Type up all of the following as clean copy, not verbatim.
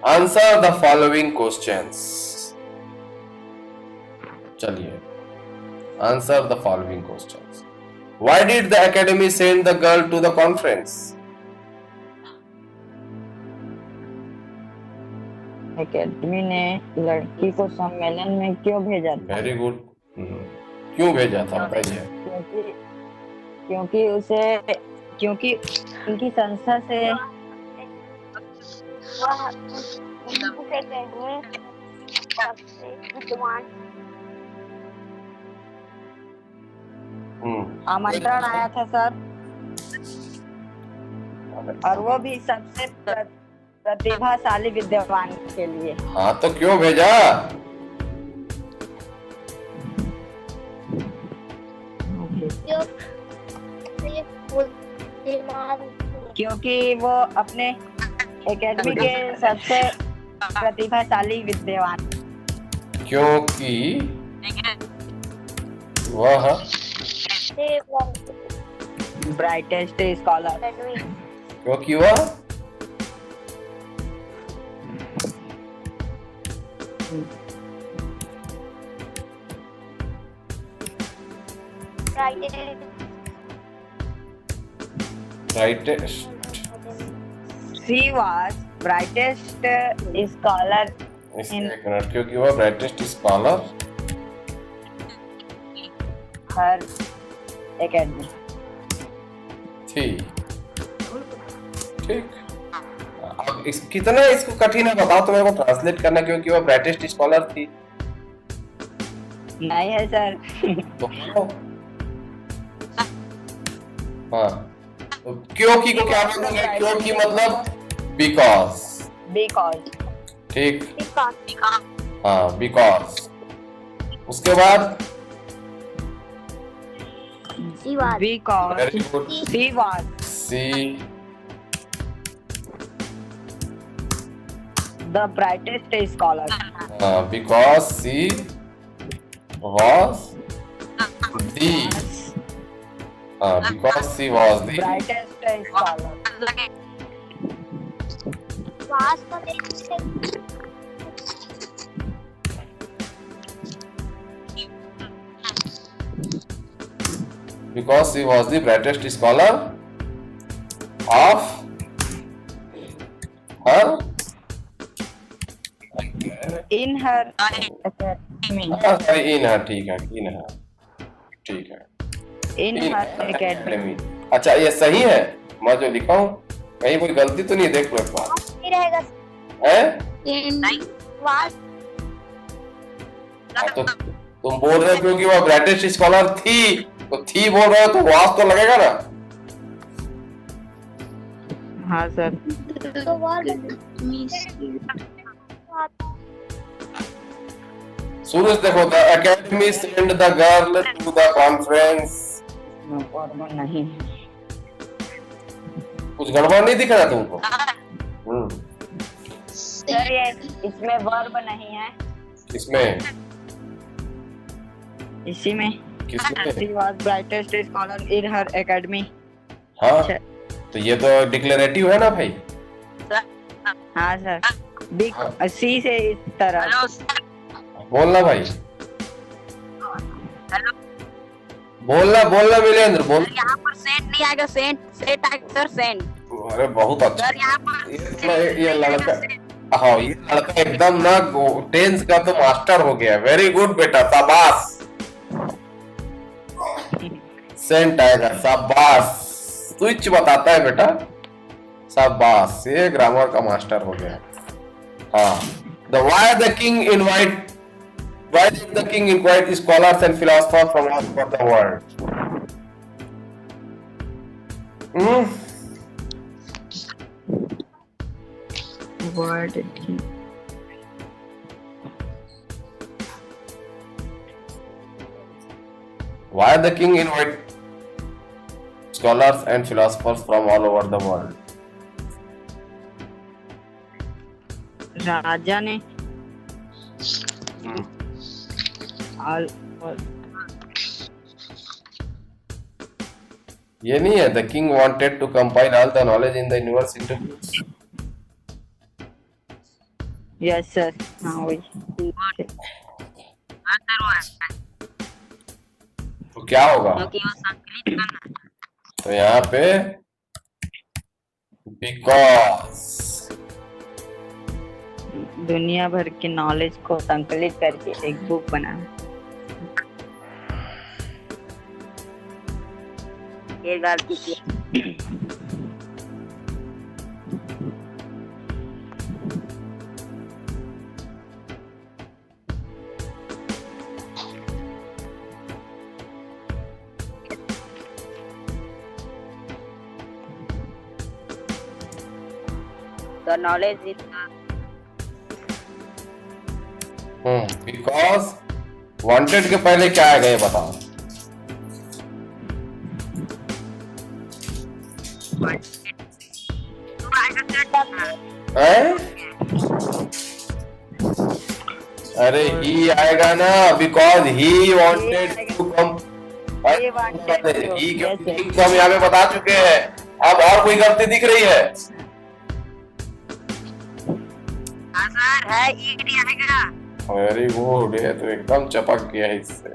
Answer the following questions. चलिए, answer the following questions. Why did the academy send the girl to the conference? Academy ने लड़की को सम्मेलन में क्यों भेजा था? Very good. क्यों भेजा था बताइए। क्योंकि उनकी संस्था से आमंत्रण आया था सर, और वो भी सबसे प्रतिभाशाली विद्वान के लिए। हाँ, तो क्यों भेजा? क्योंकि वो अपने एकेडमी के सबसे प्रतिभाशाली विद्वान, क्योंकि वह ब्राइटेस्ट स्कॉलर, क्योंकि वह brightest. She was brightest scholar in क्योंकि वह ब्राइटेस्ट स्कॉलर her academy थी। ठीक, अब कितना इसको कठिन है बताओ तो मेरे को ट्रांसलेट करना। क्योंकि वह ब्राइटेस्ट स्कॉलर थी। नहीं है सर। तो हाँ, तो क्योंकि को क्या बोलेंगे? क्योंकि मतलब बिकॉज। ठीक, हाँ बिकॉज। उसके बाद because very good, she was see the brightest scholar because she was the because she was the brightest scholar because she was the brightest scholar of her in her academy in her। ठीक है, in her, ठीक है, in her academy। अच्छा, ये सही है मैं जो लिखा हूँ? कहीं कोई गलती तो नहीं? देख लो एक बार। तो तुम बोल रहे हो क्योंकि वो ब्राइटेस्ट स्कॉलर थी, तो थी बोल रहे हो तो वास तो लगेगा ना। हाँ सर। सूरज देखो, the academy send the girl to the conference. नहीं, कुछ गड़बड़ नहीं दिख रहा तुमको? सर ये इसमें वर्ब नहीं है। इसमें इसी में किसमें? She was brightest scholar in her academy। हाँ, तो ये तो डिक्लेरेटिव है ना भाई। हाँ सर, बिग सी से इस तरह बोलना भाई, बोलना मिलेंद्र, बोल। यहाँ पर सेंट नहीं आएगा, सेंट आएगा सर, सेंट। अरे बहुत अच्छा सर यहाँ पर ये लड़का, हाँ ये लड़का एकदम ना टेंस का तो मास्टर हो गया। वेरी गुड बेटा, शाबाश। सेंट आएगा, शाबाश। स्विच बताता है बेटा, शाबाश, ये ग्रामर का मास्टर हो गया। हाँ, why the king invite scholars and philosophers from all over the world? word Why the king invite scholars and philosophers from all over the world? राजा ने ये नहीं है, the king wanted to compile all the knowledge in the universe into books. Yes sir, हाँ वही। हाँ sir वो है तो क्या होगा? क्योंकि वो संकलित करना। तो यहाँ पे बिकॉज, दुनिया भर के नॉलेज को संकलित करके एक बुक बनाना। ये गलती की। The knowledge is because wanted के पहले क्या आएगा ये बताओ? हैं? अरे ही आएगा ना, because he wanted to come. He wanted to, he yes, yes. क्योंकि हम यहाँ पे बता चुके हैं। अब और कोई गलती दिख रही है? हाँ सर है ईडी आएगा। वेरी गुड, ये तो एकदम चपक गया है इससे।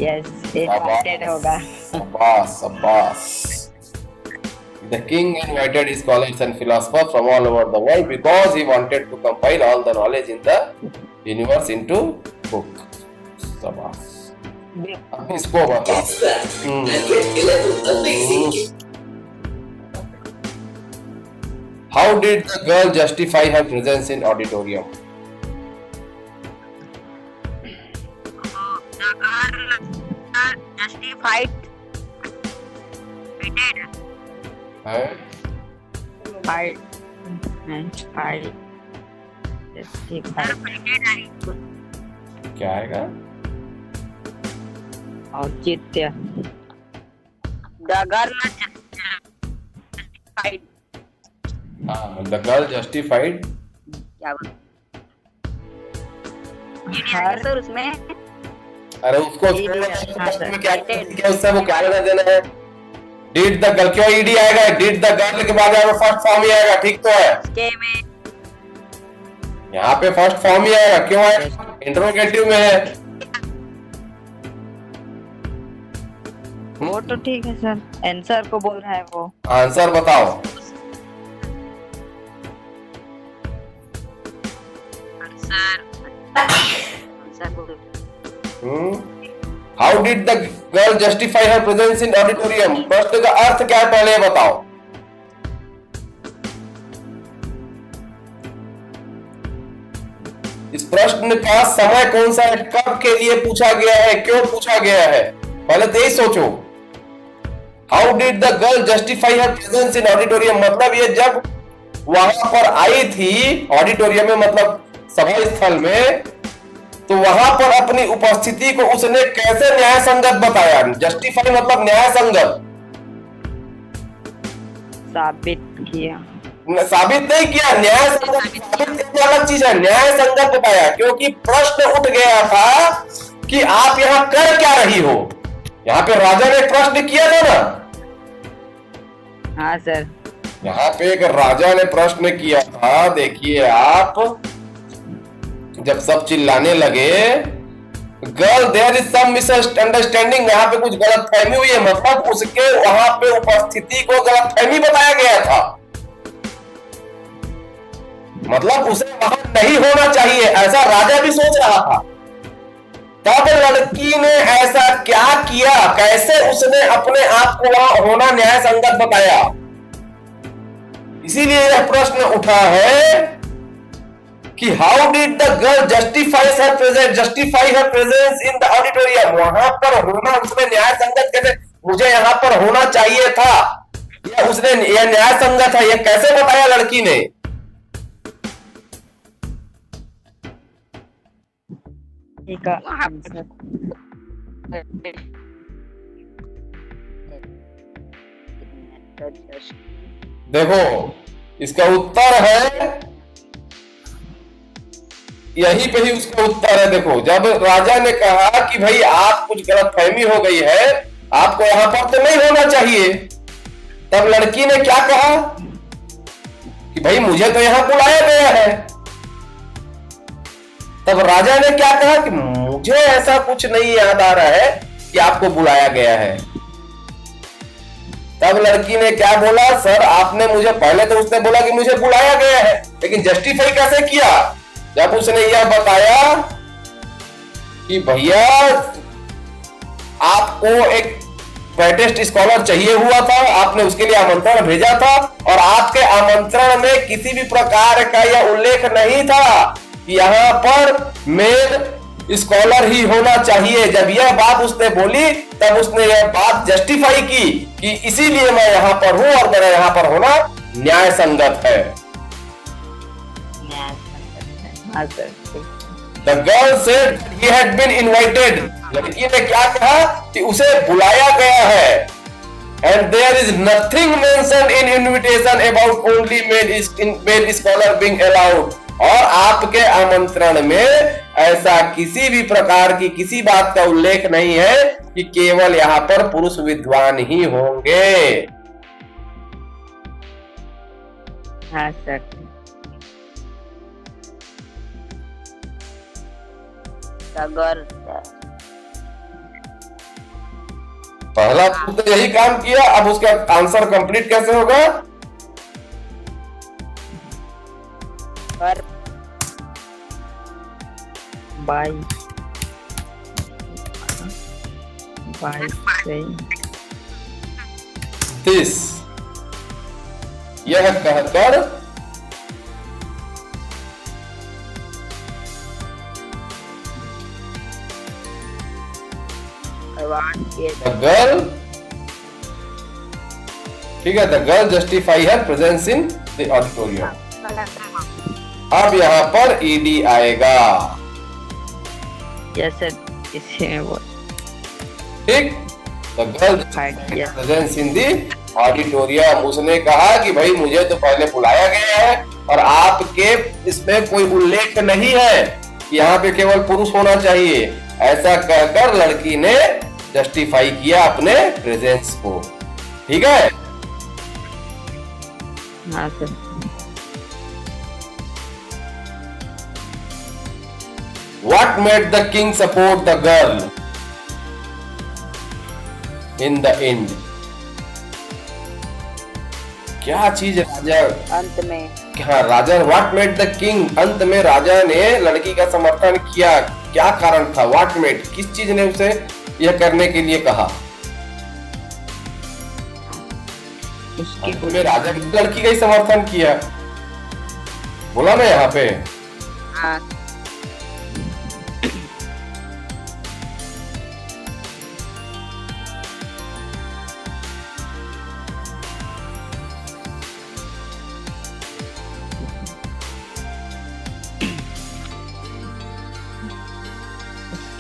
यस, he wanted होगा। शाबाश शाबाश। The king invited his scholars and philosophers from all over the world because he wanted to compile all the knowledge in the universe into book. शाबाश। अब इसको बताओ। How did the girl justify her presence in auditorium? The girl justified. We did. हैं? Sir, we did. क्या आएगा? औचित्य। The girl justified. हाँ, the girl justified. क्या बोल? ईडी आएगा सर उसमें। अरे उसको हाँ, सर। में क्या उससे वो क्या लेना देना है? डिड द गर्ल, क्यों ईडी आएगा? डिड द गर्ल के बाद यहाँ पे फर्स्ट फॉर्म ही आएगा, ठीक तो है? के में यहाँ पे फर्स्ट फॉर्म ही आएगा, क्यों आएगा? इंटरोगेटिव में है। वो तो ठीक है सर, आंसर को बोल रहा है वो। आंसर बताओ। सर बोलो। How did the girl justify her presence in auditorium? प्रश्न का अर्थ क्या है पहले बताओ। इस प्रश्न का समय कौन सा है, कब के लिए पूछा गया है, क्यों पूछा गया है, पहले तो यही सोचो। How did the girl justify her presence in auditorium मतलब ये जब वहां पर आई थी ऑडिटोरियम में, मतलब सभा स्थल में, तो वहां पर अपनी उपस्थिति को उसने कैसे न्याय संगत बताया? जस्टिफाई मतलब न्याय संगत, साबित किया। साबित नहीं किया। न्याय संगत साबित करना अलग चीज है, न्याय संगत बताया, क्योंकि प्रश्न उठ गया था कि आप यहाँ कर क्या रही हो। यहाँ पे राजा ने प्रश्न किया था ना। हाँ सर। यहाँ पे एक राजा ने प्रश्न किया था, देखिए आप, जब सब चिल्लाने लगे, girl there is some misunderstanding, यहाँ पे कुछ गलतफहमी हुई है, मतलब उसके वहां पे उपस्थिति को गलतफहमी बताया गया था, मतलब उसे वहां नहीं होना चाहिए, ऐसा राजा भी सोच रहा था। तब लड़की ने ऐसा क्या किया, कैसे उसने अपने आप को वहां होना न्याय संगत बताया? इसीलिए यह प्रश्न उठा है कि how did the girl justify her presence in the auditorium, वहां पर होना उसने न्याय संगत कैसे, मुझे यहां पर होना चाहिए था, या उसने यह न्याय संगत है, यह कैसे बताया लड़की ने? ठीक है आंसर। देखो इसका उत्तर है, यहीं पे ही उसका उत्तर है। देखो जब राजा ने कहा कि भाई आप कुछ गलतफहमी हो गई है, आपको यहां पर तो नहीं होना चाहिए, तब लड़की ने क्या कहा कि भाई मुझे तो यहां बुलाया गया है, तब राजा ने क्या कहा कि मुझे ऐसा कुछ नहीं याद आ रहा है कि आपको बुलाया गया है। तब लड़की ने क्या बोला, सर आपने मुझे, पहले तो उसने बोला कि मुझे बुलाया गया है, लेकिन जस्टिफाई कैसे किया जब उसने यह बताया कि भैया आपको एक ब्राइटेस्ट स्कॉलर चाहिए हुआ था, आपने उसके लिए आमंत्रण भेजा था और आपके आमंत्रण में किसी भी प्रकार का यह उल्लेख नहीं था कि यहाँ पर मेल स्कॉलर ही होना चाहिए। जब यह बात उसने बोली तब उसने यह बात जस्टिफाई की कि इसीलिए मैं यहाँ पर हूं और मेरा यहाँ पर होना न्याय संगत है। हाँ sir. The girl said he had been invited. लड़की ने क्या कहा कि उसे बुलाया गया है। And there is nothing mentioned in invitation about only male scholar being allowed. और आपके आमंत्रण में ऐसा किसी भी प्रकार की किसी बात का उल्लेख नहीं है कि केवल यहाँ पर पुरुष विद्वान ही होंगे। हाँ सर। अगर पहला तो यही काम किया, अब उसका आंसर कंप्लीट कैसे होगा? पर बाई दिस, यह कहकर द गर्ल, ठीक है, the girl justify her presence in the auditorium. अब यहाँ पर ईडी आएगा। यस सर, इसी में वो ठीक, the girl presence in the auditorium. उसने कहा कि भाई मुझे तो पहले बुलाया गया है और आपके इसमें कोई उल्लेख नहीं है कि यहाँ पे केवल पुरुष होना चाहिए। ऐसा कहकर लड़की ने जस्टिफाई किया अपने प्रेजेंस को। ठीक है, हाँ sir. What made the king support the girl in the end? क्या चीज राजा अंत में, हाँ राजा, व्हाट मेड द किंग, अंत में राजा ने लड़की का समर्थन किया। क्या कारण था? व्हाट मेड, किस चीज ने उसे यह करने के लिए कहा? अंत में राजा ने लड़की का ही समर्थन किया, बोला ना यहाँ पे। हाँ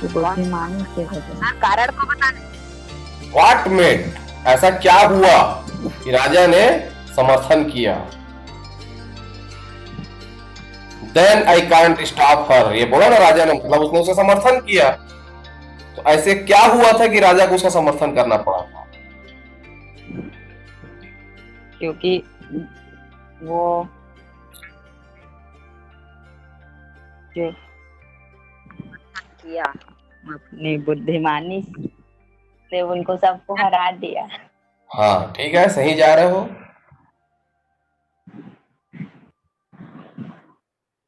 बुद्धिमानी से कारण को बताने। व्हाट मेड, ऐसा क्या हुआ कि राजा ने समर्थन किया? Then I can't stop her, ये बोला ना राजा ने, मतलब उसने उसे समर्थन किया। तो ऐसे क्या हुआ था कि राजा को उसका समर्थन करना पड़ा था? क्योंकि वो जो किया अपनी बुद्धिमानी से उनको सबको हरा दिया। हाँ ठीक है, सही जा रहे हो।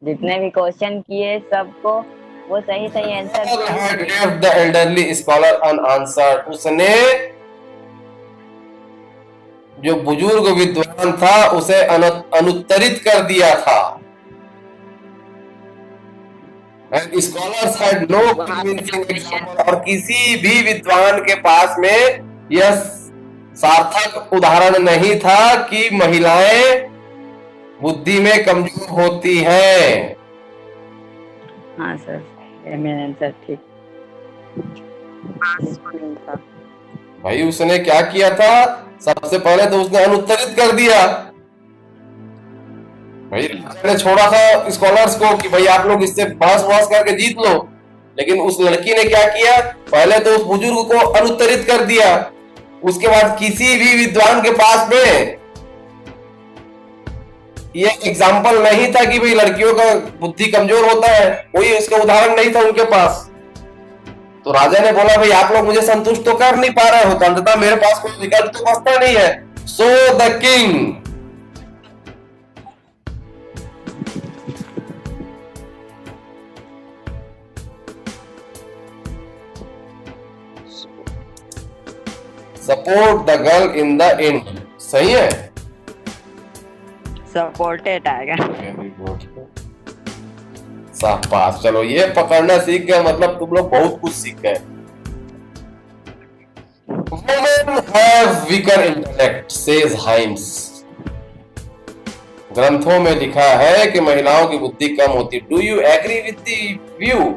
जितने भी क्वेश्चन किए सबको वो सही सही answer. Left the elderly scholar unanswered, उसने जो बुजुर्ग विद्वान था उसे अनुत्तरित कर दिया था। And scholars had no convincing example, और किसी भी विद्वान के पास में यह सार्थक उदाहरण नहीं था कि महिलाएं बुद्धि में कमजोर होती हैं। हाँ सर, ये मेरा आंसर ठीक। नहीं था। भाई उसने क्या किया था? सबसे पहले तो उसने अनुत्तरित कर दिया। भाई ने छोड़ा था स्कॉलर्स को कि भाई आप लोग इससे बहस करके जीत लो, लेकिन उस लड़की ने क्या किया? पहले तो उस बुजुर्ग को अनुत्तरित कर दिया, उसके बाद किसी भी विद्वान के पास में ये एग्जाम्पल नहीं था कि भाई लड़कियों का बुद्धि कमजोर होता है, कोई इसका उदाहरण नहीं था उनके पास। तो राजा ने बोला भाई आप लोग मुझे संतुष्ट तो कर नहीं पा रहे हो, तो अंततः मेरे पास कोई विकल्प तो बचता नहीं है। So the king support the girl in the end. सही है, सपोर्टेड आएगा। शाबाश, चलो ये पकड़ना सीख गए, मतलब तुम लोग बहुत कुछ सीख गए। Women have weaker intellect, says Himes। ग्रंथों में लिखा है कि महिलाओं की बुद्धि कम होती। Do you agree with the view?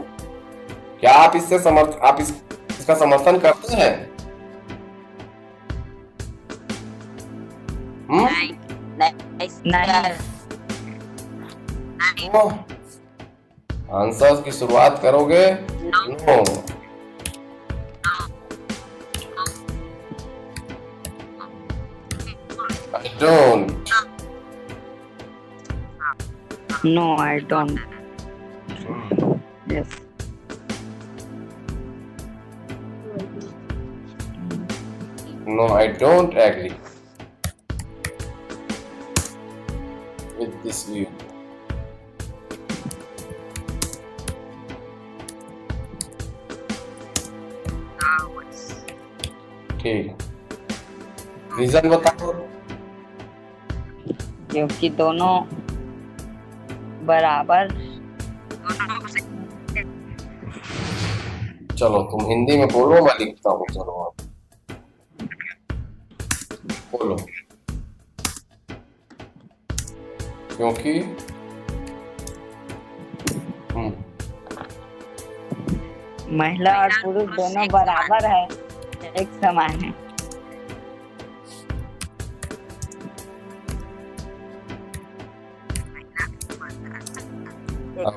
क्या आप इसका समर्थन करते हैं? नहीं नहीं आंसर की शुरुआत करोगे? No. I don't. No, I don't. Yes. No, I don't agree with this view. ठीक, रीजन बताओ। क्योंकि दोनों बराबर। चलो तुम हिंदी में बोलो, मैं लिखता हूँ। चलो आप बोलो। क्योंकि महिला और पुरुष दोनों बराबर है, एक समान है।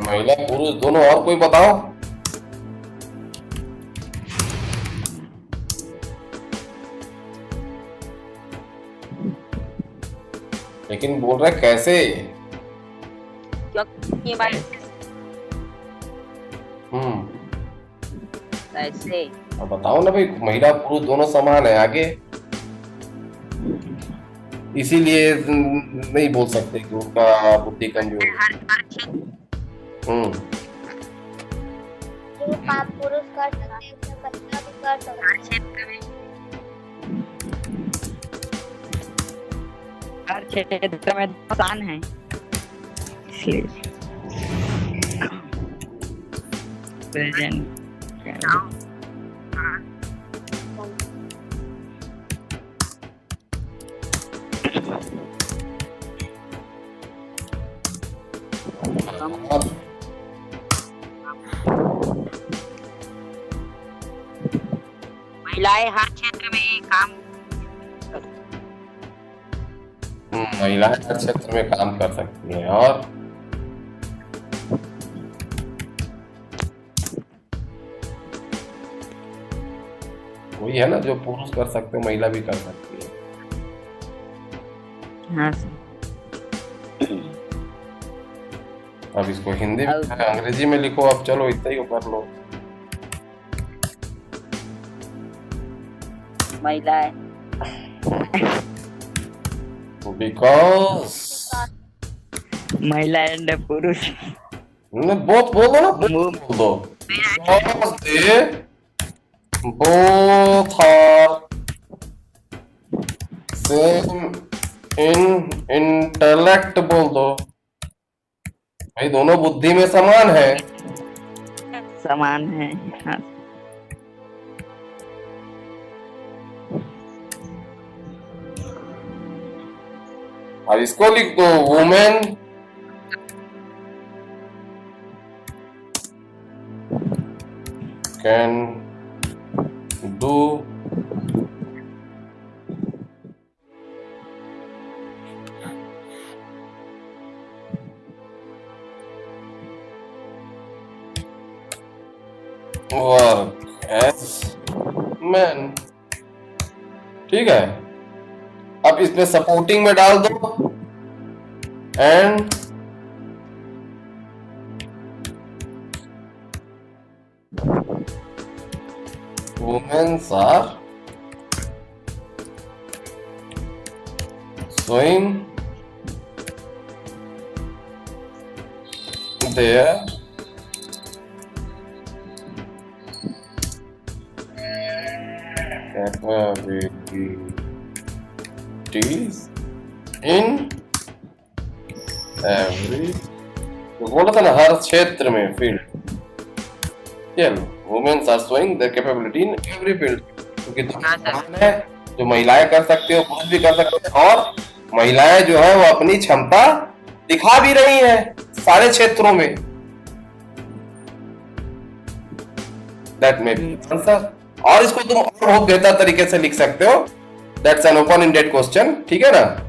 महिला पुरुष दोनों, और कोई बताओ। लेकिन बोल रहे कैसे? क्योंकि कैसे? अब बताओ ना भाई, महिला पुरुष दोनों समान है, आगे इसीलिए नहीं बोल सकते कि उनका बुद्धि कमजोर है। जो काम पुरुष कर सकते हैं वो महिला भी कर सकते हैं। हर क्षेत्र में आसान है, इसलिए प्रेजेंट महिलाएं हर क्षेत्र में काम महिलाएं हर क्षेत्र में काम कर सकती हैं, और वही है ना, जो पुरुष कर सकते हो महिला भी कर सकती है। हाँ। अब इसको हिंदी में अंग्रेजी में लिखो। अब चलो इतना ही कर लो। महिलाएं बिकॉज महिला एंड पुरुष बोथ बोल दो ना, बोल दो। Because they both are same in intellect, बोल दो भाई, दोनों बुद्धि में समान है। समान है। हाँ। अब इसको लिख दो, women can do work as man. ठीक है, अब इसमें सपोर्टिंग में डाल दो and women are showing their capabilities in every, जो बोला था ना हर क्षेत्र में field, womens are showing their capability in every field, क्योंकि है जो महिलाएं कर सकती हो पुरुष भी कर सकते हैं, और महिलाएं जो है वो अपनी क्षमता दिखा भी रही हैं सारे क्षेत्रों में। दैट मे बी आंसर, और इसको तुम और बहुत बेहतर तरीके से लिख सकते हो। That's an open ended question, ठीक है ना।